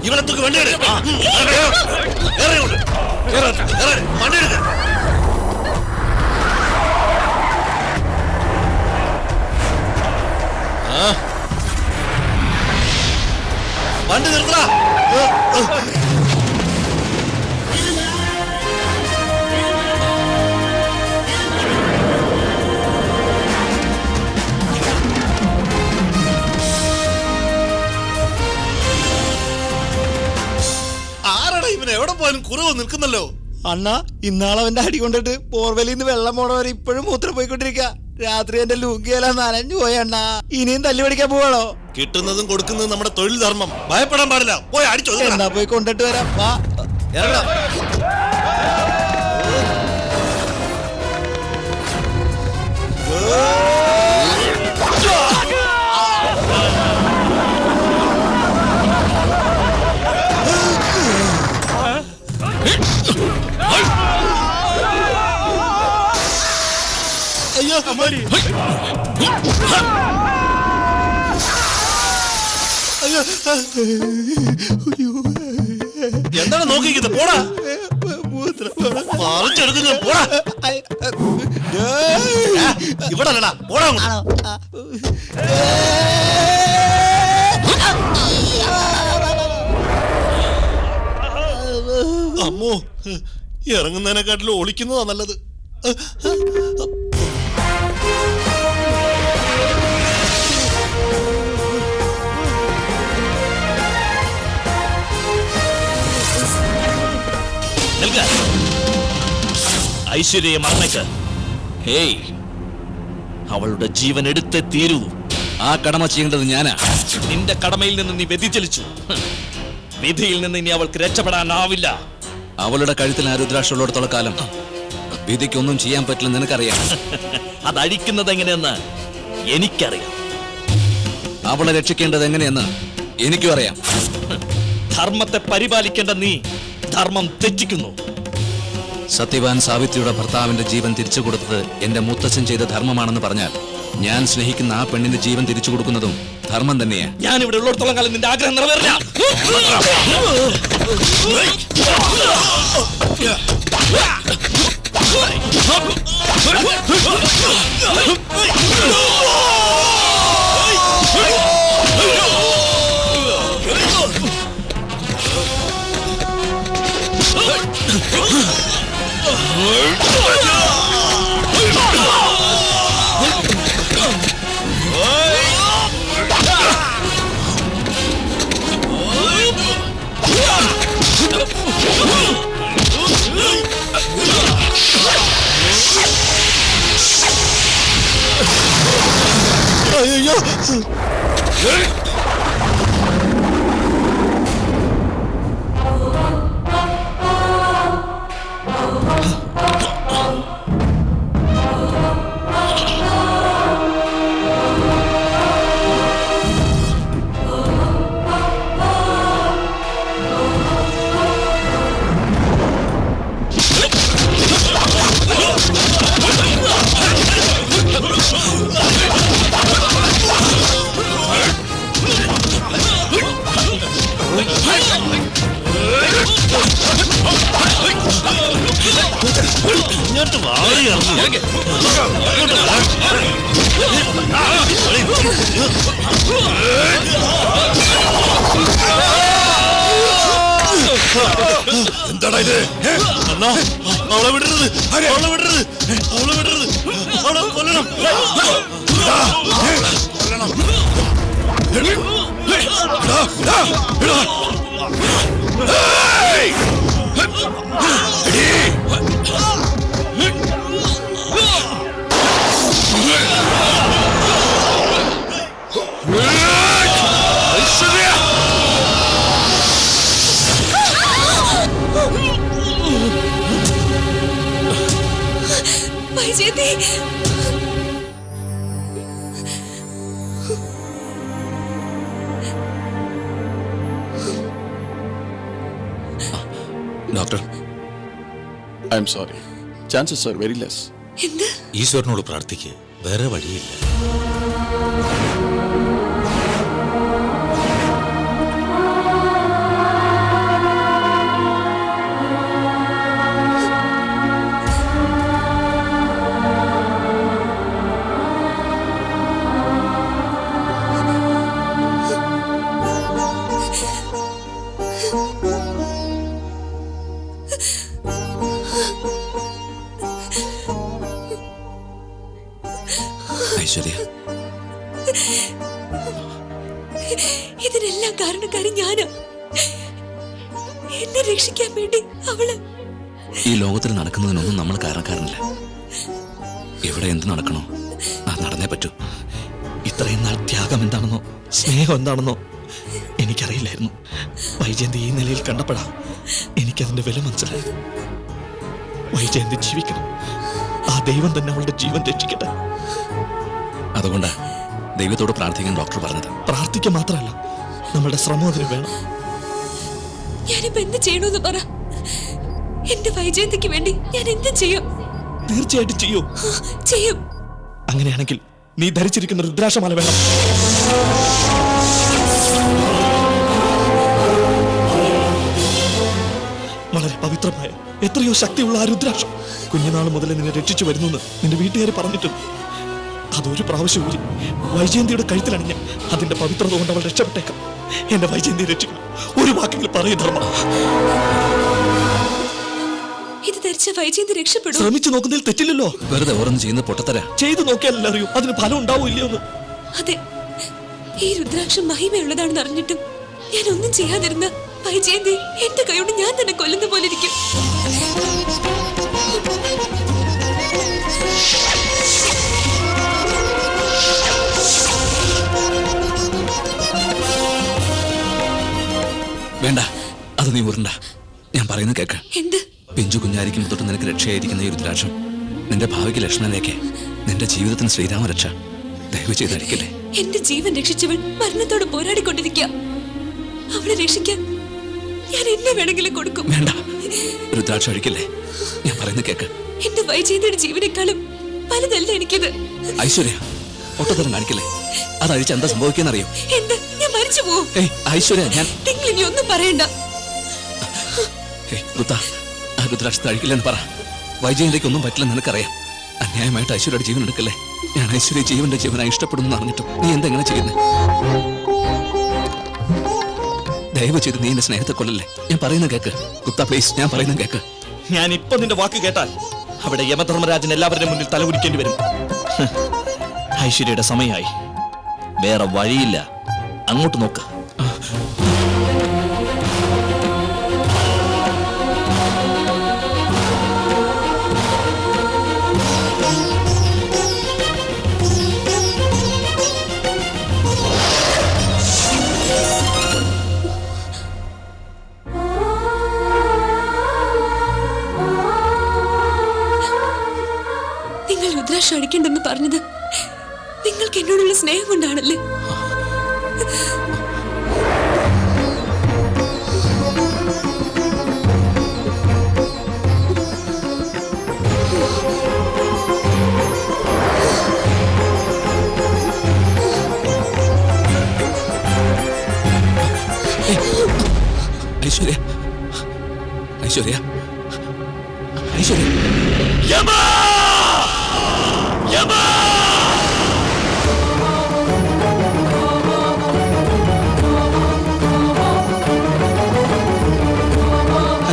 ഇവളെത്തൊക്കെ വണ്ടി എടുക്ക. വണ്ടി നിർത്തടാ. ആരാടാ ഇവൻ? എവിടെ പോയാലും കുറവ് നിൽക്കുന്നല്ലോ. അണ്ണ ഇന്നാളവന്റെ അടി കൊണ്ടിട്ട് പോർവലിന്ന് വെള്ളം പോണവരെ ഇപ്പോഴും മൂത്രം പോയിക്കൊണ്ടിരിക്ക. രാത്രി എന്റെ ലൂങ്കിയെല്ലാം നനഞ്ഞു പോയണ്ണ. ഇനിയും തല്ലി പഠിക്കാൻ പോവാണോ? കിട്ടുന്നതും കൊടുക്കുന്നതും നമ്മുടെ തൊഴിൽ ധർമ്മം. ഭയപ്പെടാൻ പാടില്ല. പോയി അടിച്ചോ. എന്നാ പോയി കൊണ്ടിട്ട് വരാം. വാ ഇറങ്ങാം. അയ്യോ അമ്മാടി. അയ്യോ എന്താണ് നോക്കിക്കുന്നത്? പോടാ. പറിച്ചെടുക്കുന്നത്. പോടാ. ഇവിടെ അല്ലടാ. പോടാ. അമ്മോ, ഇറങ്ങുന്നതിനെക്കാട്ടിലും ഒളിക്കുന്നതാ നല്ലത്. ഐശ്വര്യയെ മറന്നേക്ക്. ഹേയ്, അവളുടെ ജീവൻ എടുത്തേ തീരൂ. ആ കടമ ചെയ്യേണ്ടത് ഞാനാ. നിന്റെ കടമയിൽ നിന്ന് നീ വ്യതിചലിച്ചു. വിധിയിൽ നിന്ന് ഇനി അവൾക്ക് രക്ഷപ്പെടാനാവില്ല. അവളുടെ കഴുത്തിൽ ആ രുദ്രാക്ഷമുള്ളിടത്തോളം കാലം വിധിക്കൊന്നും ചെയ്യാൻ പറ്റില്ല. നിനക്കറിയാം. അതഴിക്കുന്നത് എങ്ങനെയെന്ന് എനിക്കറിയാം. അവളെ രക്ഷിക്കേണ്ടത് എങ്ങനെയെന്ന് എനിക്കും അറിയാം. ധർമ്മത്തെ പരിപാലിക്കേണ്ട നീ ധർമ്മം തെറ്റിക്കുന്നു. സത്യവാൻ സാവിത്രിയുടെ ഭർത്താവിന്റെ ജീവൻ തിരിച്ചു കൊടുത്തത് എന്റെ മുത്തച്ഛൻ ചെയ്ത ധർമ്മമാണെന്ന് പറഞ്ഞാൽ ഞാൻ സ്നേഹിക്കുന്ന ആ പെണ്ണിന്റെ ജീവൻ തിരിച്ചു കൊടുക്കുന്നതും ധർമ്മം തന്നെയാ. ഞാൻ ഇവിടെ ഉള്ളിടത്തോളം കാലം നിന്റെ ആഗ്രഹം നിറവേറില്ല. അയ്യോ, ഇങ്ങോട്ട് വാടി ഇറങ്ങി. എന്താടാ ഇത്? അണ്ണാ, അവളെ വിടരുത്. അവളെ വിടരുത്. അവളെ വിടരുത്. അവളെ കൊല്ലണം. Doctor, I am sorry. Chances are very less. ഈശ്വരനോട് പ്രാർത്ഥിക്ക്, വേറെ വഴിയില്ല. ഐശ്വര്യ, ഇതിനെല്ലാം കാരണക്കാരി ഞാനാ. എന്നെ രക്ഷിക്കാൻ വേണ്ടി അവള്. ഈ ലോകത്തിൽ നടക്കുന്നതിനൊന്നും നമ്മൾ കാരണക്കാരനല്ല. ഇവിടെ എന്ത് നടക്കണോ അത് നടന്നേ പറ്റൂ. ഇത്രയും നാൾ ത്യാഗം എന്താണെന്നോ സ്നേഹം എന്താണെന്നോ എനിക്കറിയില്ലായിരുന്നു. വൈജയന്തി ഈ നിലയിൽ കണ്ടപ്പോഴാ എനിക്കതിന്റെ വില മനസ്സിലായത്. വൈജയന്തി ജീവിക്കണം. ആ ദൈവം തന്നെ അവളുടെ ജീവൻ രക്ഷിക്കട്ടെ. അതുകൊണ്ടാ ദൈവത്തോട് പ്രാർത്ഥിക്കാൻ ഡോക്ടർ പറഞ്ഞത്. പ്രാർത്ഥിക്കുക മാത്രമല്ല, നമ്മളുടെ ശ്രമം അതിന് വേണം. ഞാനിപ്പോ എന്ത് ചെയ്യണമെന്ന് പറ. എന്റെ വൈജയന്തിക്ക് വേണ്ടി ഞാൻ എന്ത് ചെയ്യും? തീർച്ചയായിട്ടും ചെയ്യൂ. ചെയ്യും. അങ്ങനെയാണെങ്കിൽ നീ ധരിച്ചിരിക്കുന്ന രുദ്രാക്ഷമാല വേണം. വളരെ പവിത്രമായ എത്രയോ ശക്തിയുള്ള ആ രുദ്രാക്ഷം കുഞ്ഞുനാൾ മുതൽ നിന്നെ രക്ഷിച്ചു വരുന്നു എന്ന് നിന്റെ വീട്ടുകാർ പറഞ്ഞിട്ടുണ്ട്. അതൊരു പ്രാവശ്യം ഊരി വൈജയന്തിയുടെ കഴുത്തിലണിഞ്ഞ് അതിന്റെ പവിത്രത കൊണ്ട് അവൾ രക്ഷപ്പെട്ടേക്കാം. എന്റെ വൈജയന്തിയെ രക്ഷിക്കണം. ഒരു വാക്കെങ്കിലും പറയും ധർമ്മ. ഇത് ധരിച്ച വൈജയന്തി രക്ഷപ്പെടും. ശ്രമിച്ചു നോക്കുന്നതിൽ തെറ്റില്ലല്ലോ. വെറുതെ ഓരോന്ന് ചെയ്യുന്ന പൊട്ടത്തര. ചെയ്തു നോക്കിയാലല്ലേ അറിയൂ അതിന് ഫലം ഉണ്ടാവോ ഇല്ലയോ എന്ന്. അതെ, ഈ രുദ്രാക്ഷം മഹിമയുള്ളതാണെന്ന് അറിഞ്ഞിട്ടും ഞാൻ ഒന്നും ചെയ്യാതിരുന്ന വൈജയന്തി എന്റെ കൈയോട് ഞാൻ തന്നെ കൊല്ലുന്ന പോലെ ഇരിക്കും. വേണ്ട, അത് നീ ഉരുണ്ട. ഞാൻ പറയുന്നത് കേക്ക്. എന്ത്? പിഞ്ചു കുഞ്ഞായിരിക്കും തൊട്ട് നിനക്ക് രക്ഷയായിരിക്കുന്ന ഈ രുദ്രാക്ഷം നിന്റെ ഭാവിക്ക് ലക്ഷ്മണനിലേക്ക്, നിന്റെ ജീവിതത്തിന് ശ്രീരാമ രക്ഷ. ദയവ് ചെയ്ത് അടിക്കല്ലേ. എന്റെ ജീവൻ രക്ഷിച്ചവൾ മരണത്തോട് പോരാടിക്കൊണ്ടിരിക്കുക. അവളെ രക്ഷിക്കാൻ ഞാൻ എന്നെ വേണമെങ്കിലും കൊടുക്കും. വേണ്ട, രുദ്രാക്ഷം അഴിക്കല്ലേ. ഞാൻ പറയുന്നത് കേക്ക്. എന്റെ വൈജയന്തിയുടെ ജീവനേക്കാളും വലുതല്ല എനിക്കിത്. ഐശ്വര്യ, ഒട്ടത്തരം കാണിക്കല്ലേ. അത് അഴിച്ച് എന്താ സംഭവിക്കാന്നറിയോ? എന്ത്? ഞാൻ മരിച്ചു പോവും. ഏയ് ഐശ്വര്യ, ഞാൻ നിങ്ങൾ ഇനി ഒന്നും പറയണ്ട. റുത്ത, ആ രുദ്രാക്ഷത്തെ അഴിക്കില്ലെന്ന് പറ. വൈജയന്തിക്ക് ഒന്നും പറ്റില്ലെന്ന് നിനക്കറിയാം. അന്യായമായിട്ട് ഐശ്വര്യയുടെ ജീവൻ എടുക്കല്ലേ. ഞാൻ ഐശ്വര്യ ജീവന്റെ ജീവനായി ഇഷ്ടപ്പെടുന്നു അറിഞ്ഞിട്ടും നീ എന്തെങ്ങനെ ചെയ്യുന്നത്? ദയവ് ചെയ്ത് നീ എന്റെ സ്നേഹത്തെ കൊല്ലല്ലേ. ഞാൻ പറയുന്നത് കേക്ക് ഗുപ്ത, പ്ലീസ്. ഞാൻ പറയുന്നത് കേക്ക്. ഞാൻ ഇപ്പൊ നിന്റെ വാക്ക് കേട്ടാൽ അവിടെ യമധർമ്മരാജൻ എല്ലാവരുടെ മുന്നിൽ തലകുനിക്കേണ്ടി വരും. ഐശ്വര്യയുടെ സമയമായി. വേറെ വഴിയില്ല. അങ്ങോട്ട് നോക്ക്. നിങ്ങൾ രുദ്രാക്ഷം അടിക്കണ്ടെന്ന് പറഞ്ഞത് നിങ്ങൾക്ക് എന്നോടുള്ള സ്നേഹം കൊണ്ടാണല്ലേ? ഐശ്വര്യ, ഐശ്വര്യ, ഐശ്വര്യ.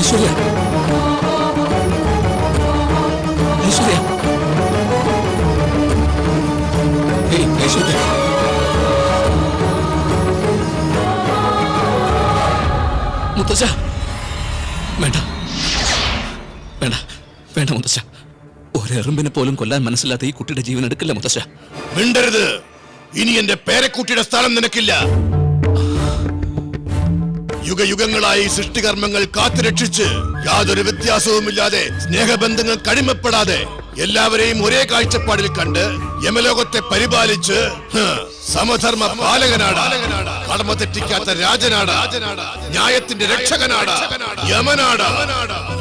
ഐശ്വര്യ, ഐശ്വര്യ, ഏയ് ഐശ്വര്യ. മുത്തശ്ശ, വേണ്ട, വേണ്ട, വേണ്ട മുത്തശ്ശ. ഒരെറുമ്പിനെ പോലും കൊല്ലാൻ മനസ്സിലാത്ത ഈ കുട്ടിയുടെ ജീവൻ എടുക്കില്ല മുത്തശ്ശ. മിണ്ടരുത്. ഇനി എന്റെ പേരക്കുട്ടിയുടെ സ്ഥാനം നിനക്കില്ല. യുഗയുഗങ്ങളായി സൃഷ്ടികർമ്മങ്ങൾ കാത്തുരക്ഷിച്ച് യാതൊരു വ്യത്യാസവുമില്ലാതെ സ്നേഹബന്ധങ്ങൾ കടിമപ്പെടാതെ എല്ലാവരെയും ഒരേ കാഴ്ചപ്പാടിൽ കണ്ട് യമലോകത്തെ പരിപാലിച്ച് സമധർമ്മ പാലകനാട്, കടമ തെറ്റിക്കാത്ത രാജനാട്, ന്യായത്തിന്റെ രക്ഷകനാട്, യമനാട്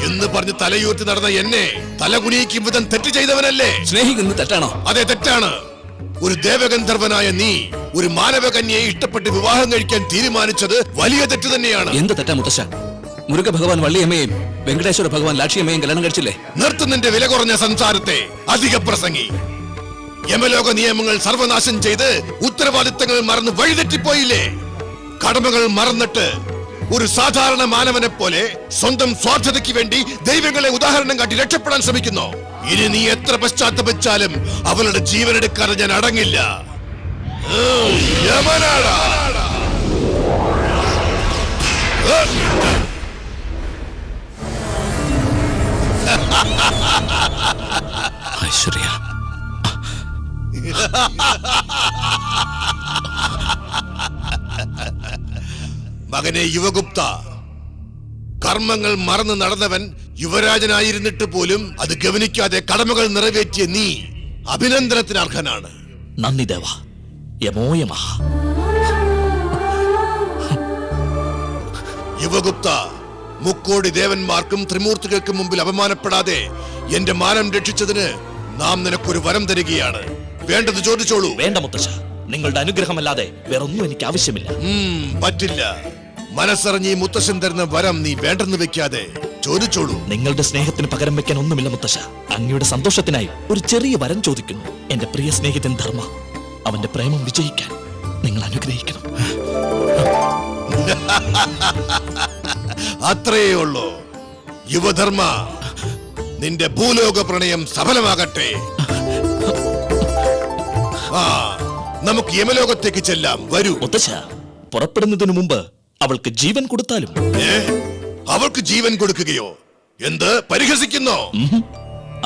എന്ന് പറഞ്ഞ് തലയൂർത്തി നടന്ന എന്നെ തലകുനിയിക്കും വിധം തെറ്റ് ചെയ്തവനല്ലേ? സ്നേഹിക്കുന്നത് തെറ്റാണോ? അതെ, തെറ്റാണ്. ഒരു ദേവഗന്ധർവനായ നീ ഒരു മാനവകന്യയെ ഇഷ്ടപ്പെട്ട് വിവാഹം കഴിക്കാൻ തീരുമാനിച്ചത് വലിയ തെറ്റ് തന്നെയാണ്. എന്ത് തെറ്റാ മുത്തശ്ശ? മുരുക ഭഗവാൻ വള്ളിയമ്മയും വെങ്കടേശ്വര ഭഗവാൻ ലാക്ഷിയമ്മയും കല്യാണം കഴിച്ചില്ലേ? നിർത്തുന്നതിന്റെ വില കുറഞ്ഞ സംസാരത്തെ. അധിക പ്രസംഗി. യമലോക നിയമങ്ങൾ സർവനാശം ചെയ്ത് ഉത്തരവാദിത്തങ്ങൾ മറന്ന് വഴിതെറ്റിപ്പോയില്ലേ? കടമകൾ മറന്നിട്ട് ഒരു സാധാരണ മാനവനെ പോലെ സ്വന്തം സ്വാർത്ഥതയ്ക്ക് വേണ്ടി ദൈവങ്ങളെ ഉദാഹരണം കാട്ടി രക്ഷപ്പെടാൻ ശ്രമിക്കുന്നു. ഇനി നീ എത്ര പശ്ചാത്തപിച്ചാലും അവളുടെ ജീവനെടുക്കാതെ ഞാൻ അടങ്ങില്ല. യമനാടാ. ഐശ്വര്യ, മകനെ യുവഗുപ്ത, കർമ്മങ്ങൾ മറന്നു നടന്നവൻ യുവരാജനായിരുന്നിട്ട് പോലും അത് ഗവനിക്കാതെ കടമകൾ നിറവേറ്റിയ നീ അഭിനന്ദനത്തിന് അർഹനാണ്. നന്ദി ദേവ. യമോയമ. യുവഗുപ്ത, മുക്കോടി ദേവന്മാർക്കും ത്രിമൂർത്തികൾക്കും മുമ്പിൽ അപമാനപ്പെടാതെ എന്റെ മാനം രക്ഷിച്ചതിന് നാം നിനക്കൊരു വരം തരികയാണ്. വേണ്ടത് ചോദിച്ചോളൂ. വേണ്ട മുത്തശ്ശ, നിങ്ങളുടെ അനുഗ്രഹമല്ലാതെ വേറൊന്നും എനിക്ക് ആവശ്യമില്ല. പറ്റില്ല. മനസ്സറിഞ്ഞ് ഈ മുത്തശ്ശൻ തരുന്ന വരം നീ വേണ്ടെന്ന് വെക്കാതെ ചോദിച്ചോളൂ. നിങ്ങളുടെ സ്നേഹത്തിന് പകരം വെക്കാൻ ഒന്നുമില്ല മുത്തശ്ശ. അങ്ങയുടെ സന്തോഷത്തിനായി ഒരു ചെറിയ വരം ചോദിക്കുന്നു. എന്റെ പ്രിയ സ്നേഹിതൻ ധർമ്മ, അവന്റെ പ്രേമം വിജയിക്കാൻ നിങ്ങൾ അനുഗ്രഹിക്കണം. അത്രയേ ഉള്ളൂ. യുവധർമ്മ, നിന്റെ ഭൂലോക പ്രണയം സഫലമാകട്ടെ. നമുക്ക് യമലോകത്തേക്ക് ചെല്ലാം. വരൂ. മുത്തശ്ശ, പുറപ്പെടുന്നതിനു മുമ്പ് അവൾക്ക് ജീവൻ കൊടുത്താലും. അവൾക്ക് ജീവൻ കൊടുക്കുകയോ? എന്ത് പരിഹസിക്കുന്നോ?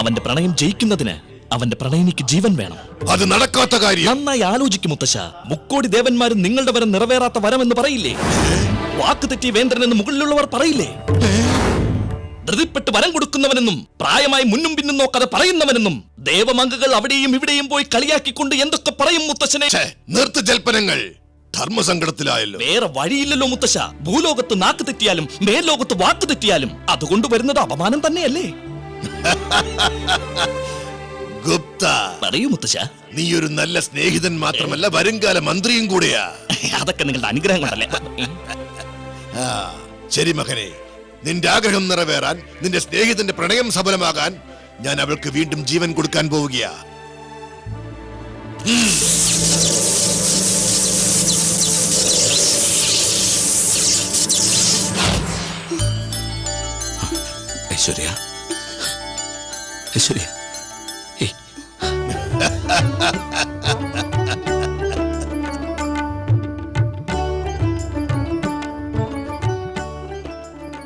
അവന്റെ പ്രണയം ജയിക്കുന്നതിന് അവന്റെ പ്രണയിനിക്ക് ജീവൻ വേണം. അത് നടക്കാത്ത കാര്യം. നന്നായി ആലോചിക്കും മുത്തശ്ശ. മുക്കോടി ദേവന്മാരും നിങ്ങളുടെ വരം നിറവേറാത്ത വരം എന്ന് പറയില്ലേ? വാക്ക് തെറ്റി വേന്ദ്രൻ എന്ന് മുകളിലുള്ളവർ പറയില്ലേ? ധൃതിപ്പെട്ട് വരം കൊടുക്കുന്നവനെന്നും പ്രായമായി മുന്നും പിന്നും നോക്കാതെ പറയുന്നവനെന്നും ദേവമംഗകൾ അവിടെയും ഇവിടെയും പോയി കളിയാക്കിക്കൊണ്ട് എന്തൊക്കെ പറയും മുത്തശ്ശനെ. നിർത്ത് ജൽപ്പനങ്ങൾ. ധർമ്മസങ്കടത്തിലായല്ലോ. വേറെ വഴിയില്ലല്ലോ മുത്തശ്ശ. ഭൂലോകത്ത് നാക്ക് തെറ്റിയാലും മേൽലോകത്ത് വാക്ക് തെറ്റിയാലും അതുകൊണ്ട് വരുന്നത് അപമാനം തന്നെയല്ലേ? ഗുപ്ത, പറയൂ മുത്തശ്ശ. നീ ഒരു നല്ല സ്നേഹിതൻ മാത്രമല്ല, വരുംകാല മന്ത്രിയും കൂടെയാ. അതൊക്കെ നിങ്ങളുടെ അനുഗ്രഹം കൊണ്ടല്ലേ. ശരി മകനെ, നിന്റെ ആഗ്രഹം നിറവേറാൻ, നിന്റെ സ്നേഹിതന്റെ പ്രണയം സഫലമാകാൻ ഞാൻ അവൾക്ക് വീണ്ടും ജീവൻ കൊടുക്കാൻ പോവുകയാ. ഐശ്വര്യ, ഐശ്വര്യ.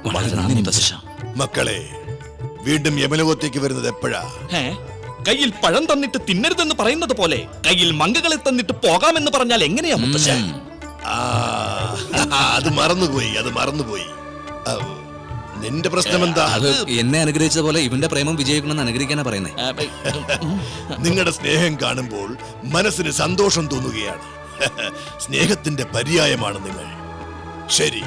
വളരെ നന്ദി മുത്തശ്ശ. മക്കളെ, വീണ്ടും യമലോകത്തേക്ക് വരുന്നത് എപ്പോഴാ? കയ്യിൽ പഴം തന്നിട്ട് തിന്നരുതെന്ന് പറയുന്നത് പോലെ കയ്യിൽ മങ്കകളെ തന്നിട്ട് പോകാമെന്ന് പറഞ്ഞാൽ എങ്ങനെയാ മുത്തശ്ശ? അത് മറന്നുപോയി. നിന്റെ പ്രശ്നം എന്താ? അത് എന്നെ അനുഗ്രഹിച്ചത് പോലെ ഇവന്റെ പ്രേമം വിജയിക്കണമെന്ന് അനുഗ്രഹിക്കാനാ പറയുന്നേ. നിങ്ങളുടെ സ്നേഹം കാണുമ്പോൾ മനസ്സിന് സന്തോഷം തോന്നുകയാണ്. സ്നേഹത്തിന്റെ പര്യായമാണ് നിങ്ങൾ. ശരി,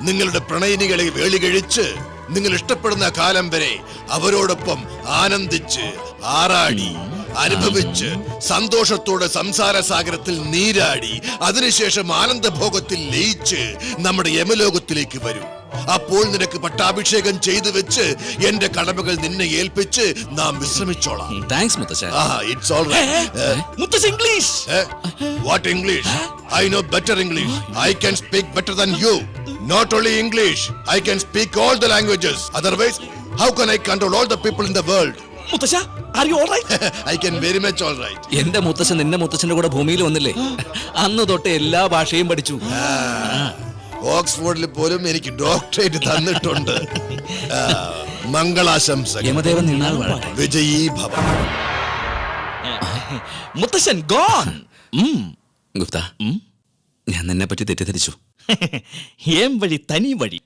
നിങ്ങളുടെ പ്രണയിനികളെ വേളി കഴിച്ച് നിങ്ങൾ ഇഷ്ടപ്പെടുന്ന കാലം വരെ അവരോടൊപ്പം ആനന്ദിച്ച് ആറാടി അനുഭവിച്ച് സന്തോഷത്തോടെ സംസാര സാഗരത്തിൽ നീരാടി അതിനുശേഷം ആനന്ദഭോഗത്തിൽ ലയിച്ച് നമ്മുടെ യമലോകത്തിലേക്ക് വരും. അപ്പോൾ നിനക്ക് പട്ടാഭിഷേകം ചെയ്തു വെച്ച് എന്റെ കടമകൾ നിന്നെ ഏൽപ്പിച്ച് നാം വിശ്രമിച്ചോളാം. താങ്ക്സ് മുത്തശ്ശ. It's all right. മുത്തശ്ശ English. What English? I know better English. I can speak better than you. Not only English, I can speak all the languages. Otherwise, how can I control all the people in the world? മുത്തശ്ശ, are you all right? I can very much all right. എന്റെ മുത്തശ്ശൻ നിന്റെ മുത്തശ്ശന്റെ കൂടെ ഭൂമിയിൽ വന്നില്ലേ? അന്ന് തൊട്ട് എല്ലാ ഭാഷയും പഠിച്ചു. ഓക്സ്ഫോർഡിൽ പോലും എനിക്ക് ഡോക്ടറേറ്റ് തന്നിട്ടുണ്ട്. മംഗളാശംസകൾ. യമദേവൻ നീണാൾ വാഴട്ടെ. വിജയീ ഭവ. മുത്തശ്ശൻ ഗോൺ. ഗുപ്ത, ഞാൻ നിന്നെ പറ്റി തെറ്റിദ്ധരിച്ചു. ഏം വഴി തനി വഴി.